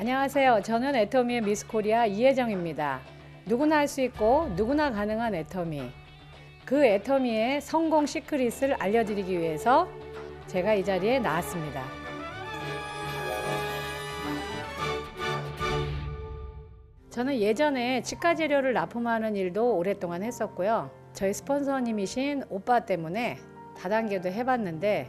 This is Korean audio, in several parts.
안녕하세요. 저는 애터미의 미스 코리아 이혜정입니다. 누구나 할 수 있고 누구나 가능한 애터미. 그 애터미의 성공 시크릿을 알려드리기 위해서 제가 이 자리에 나왔습니다. 저는 예전에 치과 재료를 납품하는 일도 오랫동안 했었고요. 저희 스폰서님이신 오빠 때문에 다단계도 해봤는데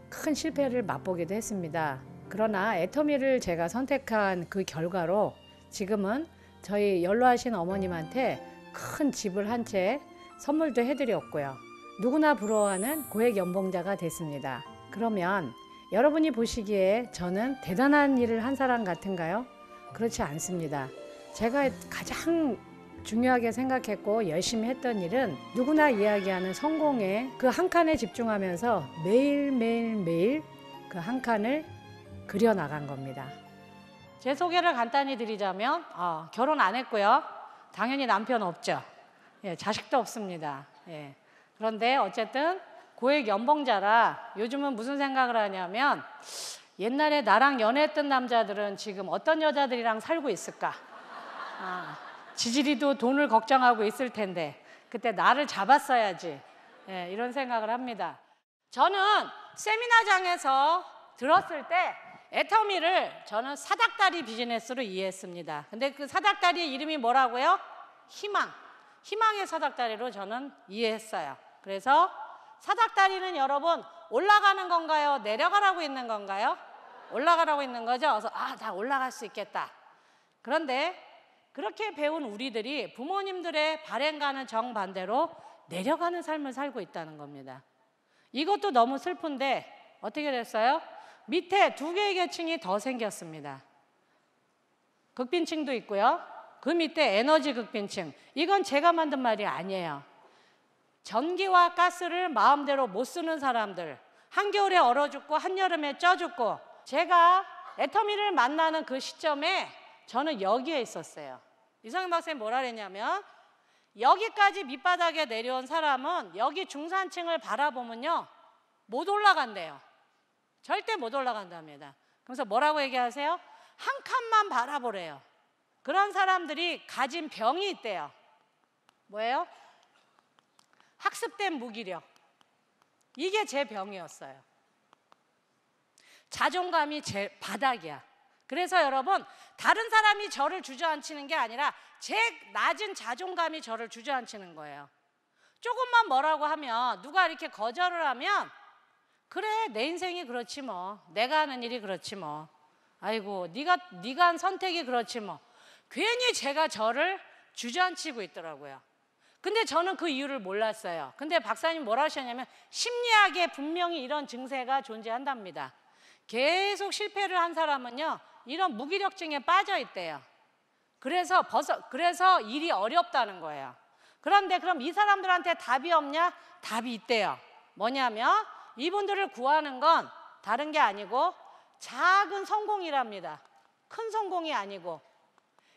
큰 실패를 맛보기도 했습니다. 그러나 애터미를 제가 선택한 그 결과로 지금은 저희 연로하신 어머님한테 큰 집을 한 채 선물도 해드렸고요. 누구나 부러워하는 고액 연봉자가 됐습니다. 그러면 여러분이 보시기에 저는 대단한 일을 한 사람 같은가요? 그렇지 않습니다. 제가 가장 중요하게 생각했고 열심히 했던 일은 누구나 이야기하는 성공의 그 한 칸에 집중하면서 매일매일 그 한 칸을 그려나간 겁니다. 제 소개를 간단히 드리자면 결혼 안 했고요. 당연히 남편 없죠. 자식도 없습니다. 그런데 어쨌든 고액 연봉자라 요즘은 무슨 생각을 하냐면 옛날에 나랑 연애했던 남자들은 지금 어떤 여자들이랑 살고 있을까? 지지리도 돈을 걱정하고 있을 텐데 그때 나를 잡았어야지. 이런 생각을 합니다. 저는 세미나장에서 들었을 때 애터미를 저는 사닥다리 비즈니스로 이해했습니다. 근데 그 사닥다리의 이름이 뭐라고요? 희망. 희망의 사닥다리로 저는 이해했어요. 그래서 사닥다리는 여러분 올라가는 건가요? 내려가라고 있는 건가요? 올라가라고 있는 거죠. 그래서 나 올라갈 수 있겠다. 그런데 그렇게 배운 우리들이 부모님들의 발행과는 정반대로 내려가는 삶을 살고 있다는 겁니다. 이것도 너무 슬픈데 어떻게 됐어요? 밑에 두 개의 계층이 더 생겼습니다. 극빈층도 있고요. 그 밑에 에너지 극빈층. 이건 제가 만든 말이 아니에요. 전기와 가스를 마음대로 못 쓰는 사람들. 한겨울에 얼어 죽고 한여름에 쪄 죽고. 제가 애터미를 만나는 그 시점에 저는 여기에 있었어요. 이성현 박사님 뭐라 그랬냐면 여기까지 밑바닥에 내려온 사람은 여기 중산층을 바라보면요 못 올라간대요. 절대 못 올라간답니다. 그래서 뭐라고 얘기하세요? 한 칸만 바라보래요. 그런 사람들이 가진 병이 있대요. 뭐예요? 학습된 무기력. 이게 제 병이었어요. 자존감이 제 바닥이야. 그래서 여러분 다른 사람이 저를 주저앉히는 게 아니라 제 낮은 자존감이 저를 주저앉히는 거예요. 조금만 뭐라고 하면 누가 이렇게 거절을 하면 그래 내 인생이 그렇지 뭐. 내가 하는 일이 그렇지 뭐. 아이고 네가 한 선택이 그렇지 뭐. 괜히 제가 저를 주저앉히고 있더라고요. 근데 저는 그 이유를 몰랐어요. 근데 박사님 뭐라 하셨냐면 심리학에 분명히 이런 증세가 존재한답니다. 계속 실패를 한 사람은요 이런 무기력증에 빠져 있대요. 그래서 일이 어렵다는 거예요. 그런데 그럼 이 사람들한테 답이 없냐? 답이 있대요. 뭐냐면 이분들을 구하는 건 다른 게 아니고 작은 성공이랍니다. 큰 성공이 아니고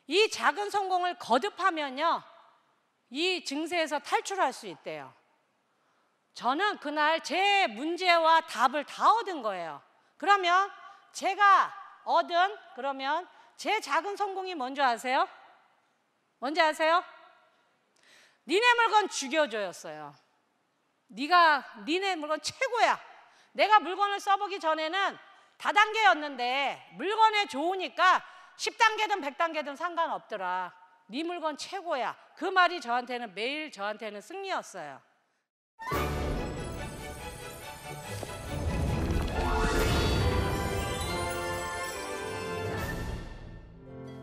이 작은 성공을 거듭하면요 이 증세에서 탈출할 수 있대요. 저는 그날 제 문제와 답을 다 얻은 거예요. 그러면 제가 얻은 그러면 제 작은 성공이 뭔지 아세요? 뭔지 아세요? 니네 물건 죽여줘였어요. 니네 물건 최고야. 내가 물건을 써보기 전에는 다단계였는데 물건에 좋으니까 10단계든 100단계든 상관없더라. 네 물건 최고야. 그 말이 매일 저한테는 승리였어요.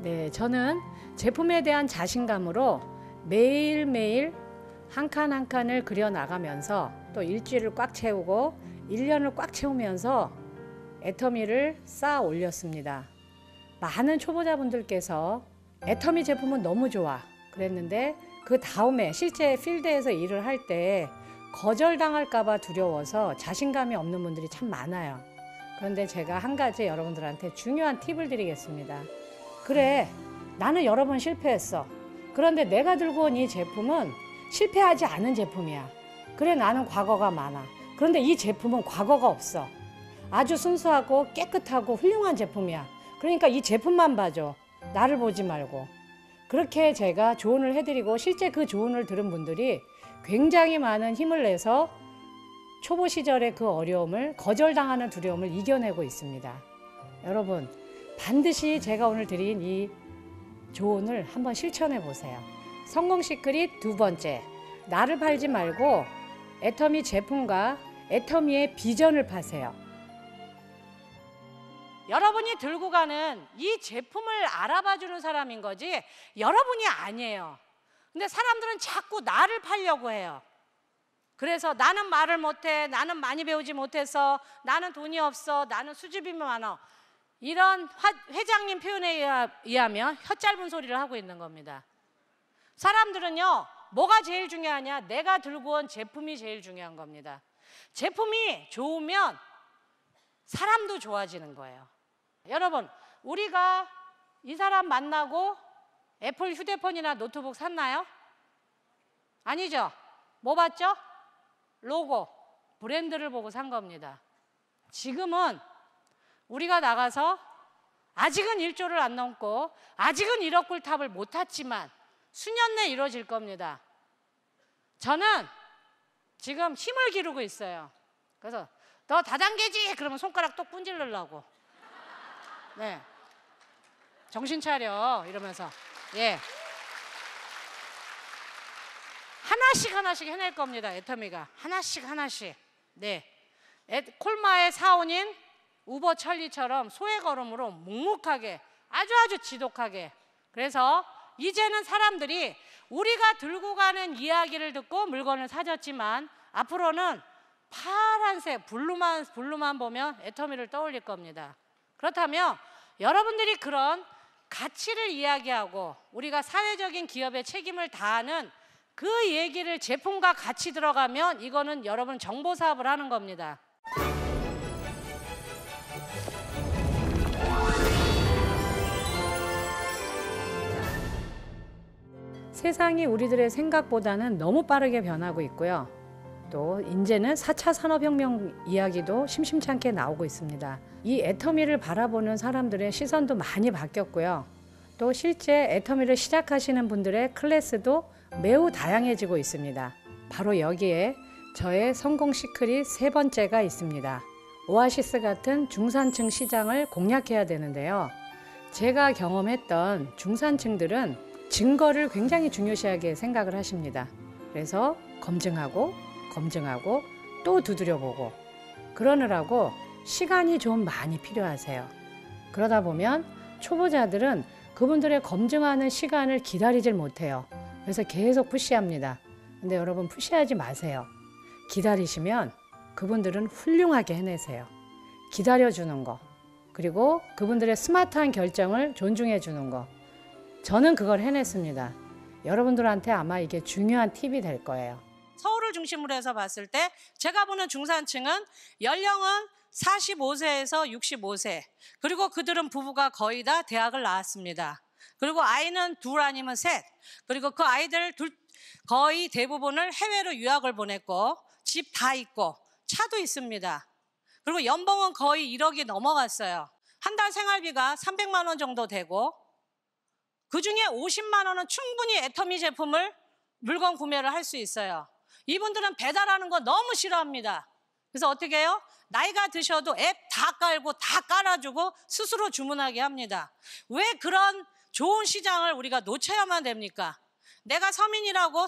네, 저는 제품에 대한 자신감으로 매일매일 한 칸 한 칸을 그려나가면서 또 일주일을 꽉 채우고 1년을 꽉 채우면서 애터미를 쌓아 올렸습니다. 많은 초보자분들께서 애터미 제품은 너무 좋아 그랬는데 그 다음에 실제 필드에서 일을 할 때 거절당할까 봐 두려워서 자신감이 없는 분들이 참 많아요. 그런데 제가 한 가지 여러분들한테 중요한 팁을 드리겠습니다. 그래, 나는 여러 번 실패했어. 그런데 내가 들고 온 이 제품은 실패하지 않은 제품이야. 그래, 나는 과거가 많아. 그런데 이 제품은 과거가 없어. 아주 순수하고 깨끗하고 훌륭한 제품이야. 그러니까 이 제품만 봐줘. 나를 보지 말고. 그렇게 제가 조언을 해드리고 실제 그 조언을 들은 분들이 굉장히 많은 힘을 내서 초보 시절의 그 어려움을, 거절당하는 두려움을 이겨내고 있습니다. 여러분, 반드시 제가 오늘 드린 이 조언을 한번 실천해 보세요. 성공 시크릿 두 번째, 나를 팔지 말고 애터미 제품과 애터미의 비전을 파세요. 여러분이 들고 가는 이 제품을 알아봐주는 사람인 거지 여러분이 아니에요. 근데 사람들은 자꾸 나를 팔려고 해요. 그래서 나는 말을 못해, 나는 많이 배우지 못해서, 나는 돈이 없어, 나는 수줍음이 많아. 이런 회장님 표현에 의하면 혀 짧은 소리를 하고 있는 겁니다. 사람들은요, 뭐가 제일 중요하냐? 내가 들고 온 제품이 제일 중요한 겁니다. 제품이 좋으면 사람도 좋아지는 거예요. 여러분, 우리가 이 사람 만나고 애플 휴대폰이나 노트북 샀나요? 아니죠. 뭐 봤죠? 로고, 브랜드를 보고 산 겁니다. 지금은 우리가 나가서 아직은 1조를 안 넘고 아직은 1억 꿀탑을 못 탔지만 수년 내에 이루어질 겁니다. 저는 지금 힘을 기르고 있어요. 그래서 너 다단계지? 그러면 손가락 똑 분질르려고. 네, 정신 차려 이러면서. 예, 하나씩 해낼 겁니다. 애터미가 하나씩. 네, 콜마의 사원인 우버 찰리처럼 소의 걸음으로 묵묵하게, 아주 지독하게. 그래서 이제는 사람들이 우리가 들고 가는 이야기를 듣고 물건을 사줬지만 앞으로는 파란색 블루만 보면 애터미를 떠올릴 겁니다. 그렇다면 여러분들이 그런 가치를 이야기하고 우리가 사회적인 기업의 책임을 다하는 그 얘기를 제품과 같이 들어가면 이거는 여러분 정보 사업을 하는 겁니다. 세상이 우리들의 생각보다는 너무 빠르게 변하고 있고요. 또 이제는 4차 산업혁명 이야기도 심심찮게 나오고 있습니다. 이 애터미를 바라보는 사람들의 시선도 많이 바뀌었고요. 또 실제 애터미를 시작하시는 분들의 클래스도 매우 다양해지고 있습니다. 바로 여기에 저의 성공 시크릿 세 번째가 있습니다. 오아시스 같은 중산층 시장을 공략해야 되는데요. 제가 경험했던 중산층들은 증거를 굉장히 중요시하게 생각을 하십니다. 그래서 검증하고 또 두드려보고 그러느라고 시간이 좀 많이 필요하세요. 그러다 보면 초보자들은 그분들의 검증하는 시간을 기다리질 못해요. 그래서 계속 푸시합니다. 근데 여러분 푸시하지 마세요. 기다리시면 그분들은 훌륭하게 해내세요. 기다려주는 거, 그리고 그분들의 스마트한 결정을 존중해 주는 거. 저는 그걸 해냈습니다. 여러분들한테 아마 이게 중요한 팁이 될 거예요. 서울을 중심으로 해서 봤을 때 제가 보는 중산층은 연령은 45세에서 65세, 그리고 그들은 부부가 거의 다 대학을 나왔습니다. 그리고 아이는 둘 아니면 셋, 그리고 그 아이들 거의 대부분을 해외로 유학을 보냈고 집 다 있고 차도 있습니다. 그리고 연봉은 거의 1억이 넘어갔어요. 한 달 생활비가 300만 원 정도 되고 그중에 50만 원은 충분히 애터미 제품을 물건 구매를 할 수 있어요. 이분들은 배달하는 거 너무 싫어합니다. 그래서 어떻게 해요? 나이가 드셔도 앱 다 깔고 다 깔아주고 스스로 주문하게 합니다. 왜 그런 좋은 시장을 우리가 놓쳐야만 됩니까? 내가 서민이라고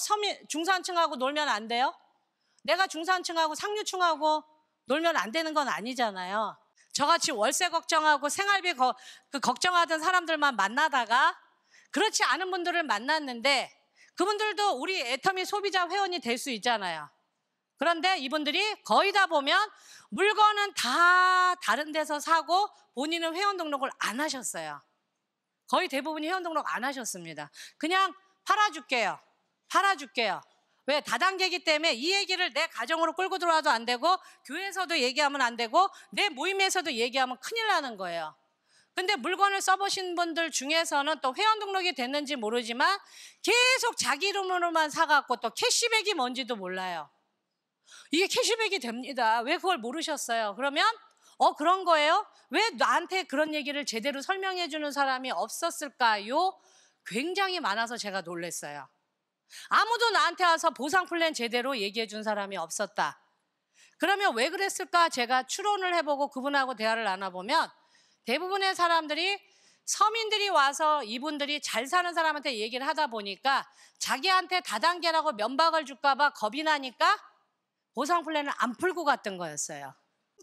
중산층하고 놀면 안 돼요? 내가 중산층하고 상류층하고 놀면 안 되는 건 아니잖아요. 저같이 월세 걱정하고 생활비 걱정하던 사람들만 만나다가 그렇지 않은 분들을 만났는데 그분들도 우리 애터미 소비자 회원이 될 수 있잖아요. 그런데 이분들이 거의 다 보면 물건은 다 다른 데서 사고 본인은 회원 등록을 안 하셨어요. 거의 대부분이 회원 등록 안 하셨습니다. 그냥 팔아줄게요. 왜? 다단계이기 때문에 이 얘기를 내 가정으로 끌고 들어와도 안 되고 교회에서도 얘기하면 안 되고 내 모임에서도 얘기하면 큰일 나는 거예요. 근데 물건을 써보신 분들 중에서는 또 회원 등록이 됐는지 모르지만 계속 자기 이름으로만 사갖고 또 캐시백이 뭔지도 몰라요. 이게 캐시백이 됩니다. 왜 그걸 모르셨어요? 그러면 그런 거예요? 왜 나한테 그런 얘기를 제대로 설명해 주는 사람이 없었을까요? 굉장히 많아서 제가 놀랐어요. 아무도 나한테 와서 보상 플랜 제대로 얘기해 준 사람이 없었다. 그러면 왜 그랬을까? 제가 추론을 해보고 그분하고 대화를 나눠보면 대부분의 사람들이 서민들이 와서 이분들이 잘 사는 사람한테 얘기를 하다 보니까 자기한테 다단계라고 면박을 줄까 봐 겁이 나니까 보상 플랜을 안 풀고 갔던 거였어요.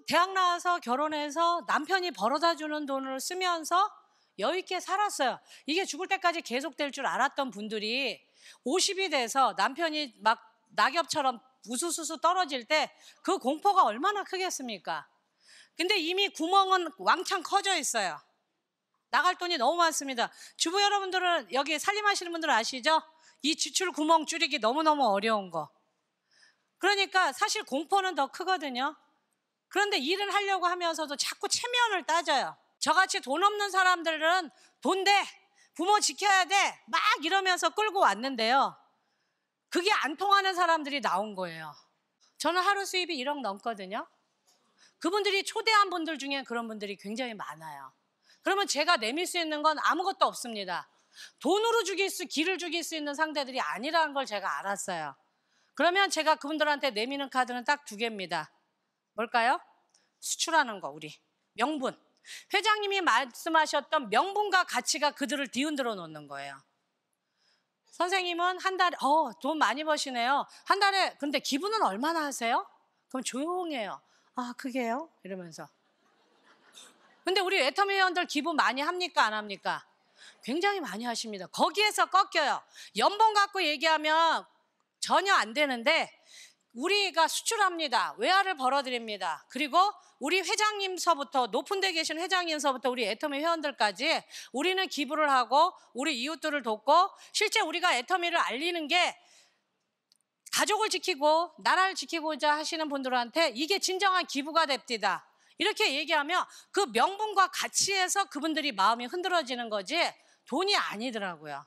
대학 나와서 결혼해서 남편이 벌어다 주는 돈을 쓰면서 여유 있게 살았어요. 이게 죽을 때까지 계속될 줄 알았던 분들이 50이 돼서 남편이 막 낙엽처럼 우수수수 떨어질 때 그 공포가 얼마나 크겠습니까? 근데 이미 구멍은 왕창 커져 있어요. 나갈 돈이 너무 많습니다. 주부 여러분들은, 여기 살림하시는 분들은 아시죠? 이 지출 구멍 줄이기 너무너무 어려운 거. 그러니까 사실 공포는 더 크거든요. 그런데 일을 하려고 하면서도 자꾸 체면을 따져요. 저같이 돈 없는 사람들은 돈 돼, 부모 지켜야 돼, 막 이러면서 끌고 왔는데요. 그게 안 통하는 사람들이 나온 거예요. 저는 하루 수입이 1억 넘거든요. 그분들이 초대한 분들 중에 그런 분들이 굉장히 많아요. 그러면 제가 내밀 수 있는 건 아무것도 없습니다. 돈으로 길을 죽일 수 있는 상대들이 아니라는 걸 제가 알았어요. 그러면 제가 그분들한테 내미는 카드는 딱 2개입니다. 뭘까요? 수출하는 거, 우리. 명분. 회장님이 말씀하셨던 명분과 가치가 그들을 뒤흔들어 놓는 거예요. 선생님은 한 달에, 돈 많이 버시네요. 한 달에, 근데 기부는 얼마나 하세요? 그럼 조용해요. 아, 그게요? 이러면서. 근데 우리 애터미 회원들 기부 많이 합니까? 안 합니까? 굉장히 많이 하십니다. 거기에서 꺾여요. 연봉 갖고 얘기하면 전혀 안 되는데 우리가 수출합니다. 외화를 벌어드립니다. 그리고 우리 회장님서부터, 높은 데 계신 회장님서부터 우리 애터미 회원들까지 우리는 기부를 하고 우리 이웃들을 돕고, 실제 우리가 애터미를 알리는 게 가족을 지키고 나라를 지키고자 하시는 분들한테 이게 진정한 기부가 됩니다. 이렇게 얘기하면 그 명분과 가치에서 그분들이 마음이 흔들어지는 거지 돈이 아니더라고요.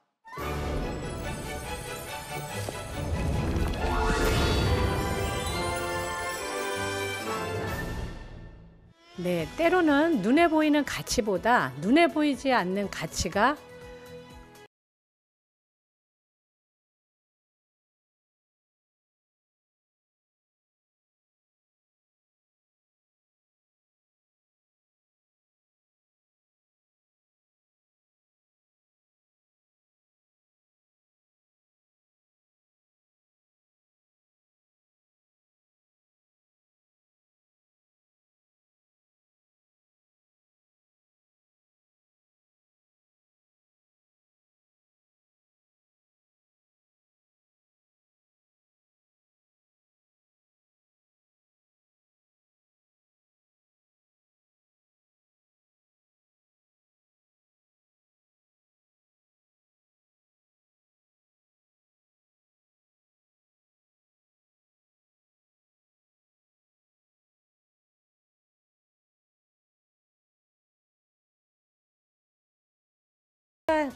네, 때로는 눈에 보이는 가치보다 눈에 보이지 않는 가치가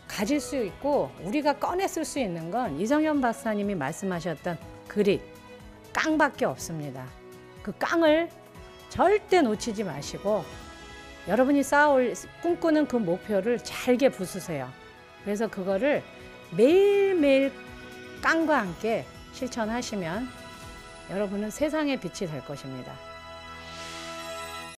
가질 수 있고 우리가 꺼내 쓸 수 있는 건 이성현 박사님이 말씀하셨던 그릿, 깡밖에 없습니다. 그 깡을 절대 놓치지 마시고 여러분이 쌓아올 꿈꾸는 그 목표를 잘게 부수세요. 그래서 그거를 매일매일 깡과 함께 실천하시면 여러분은 세상의 빛이 될 것입니다.